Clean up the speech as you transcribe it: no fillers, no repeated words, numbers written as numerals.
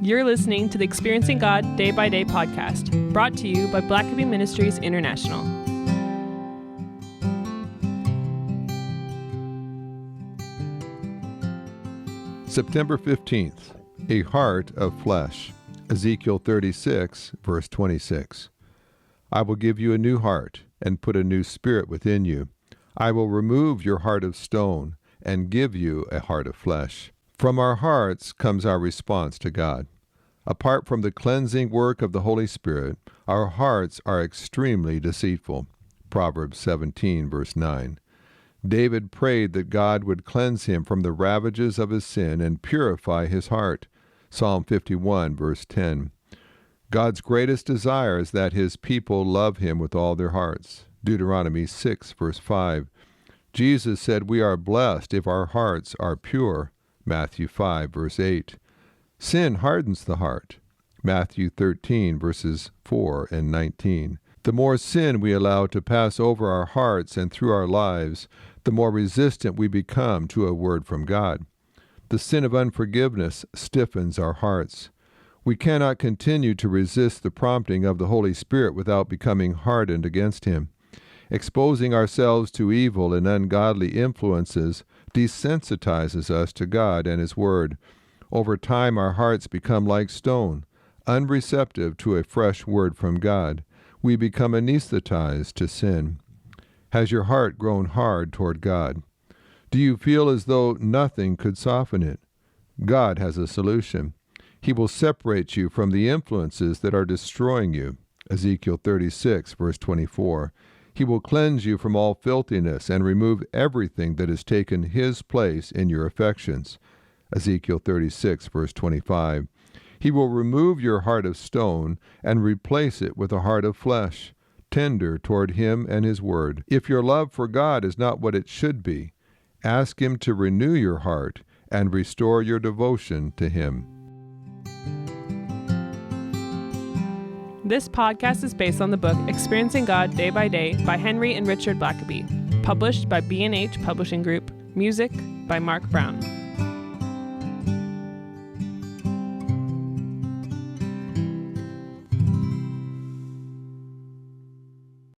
You're listening to the Experiencing God Day by Day podcast, brought to you by Blackaby Ministries International. September 15th, a heart of flesh. Ezekiel 36, verse 26. I will give you a new heart and put a new spirit within you. I will remove your heart of stone and give you a heart of flesh. From our hearts comes our response to God. Apart from the cleansing work of the Holy Spirit, our hearts are extremely deceitful. Proverbs 17, verse 9. David prayed that God would cleanse him from the ravages of his sin and purify his heart. Psalm 51, verse 10. God's greatest desire is that his people love him with all their hearts. Deuteronomy 6, verse 5. Jesus said we are blessed if our hearts are pure. Matthew 5, verse 8. Sin hardens the heart. Matthew 13, verses 4 and 19. The more sin we allow to pass over our hearts and through our lives, the more resistant we become to a word from God. The sin of unforgiveness stiffens our hearts. We cannot continue to resist the prompting of the Holy Spirit without becoming hardened against Him. Exposing ourselves to evil and ungodly influences desensitizes us to God and His Word. Over time, our hearts become like stone, unreceptive to a fresh word from God. We become anesthetized to sin. Has your heart grown hard toward God? Do you feel as though nothing could soften it? God has a solution. He will separate you from the influences that are destroying you. Ezekiel 36, verse 24. He will cleanse you from all filthiness and remove everything that has taken His place in your affections. Ezekiel 36, verse 25. He will remove your heart of stone and replace it with a heart of flesh, tender toward Him and His Word. If your love for God is not what it should be, ask Him to renew your heart and restore your devotion to Him. This podcast is based on the book Experiencing God Day by Day by Henry and Richard Blackaby, published by B&H Publishing Group, music by Mark Brown.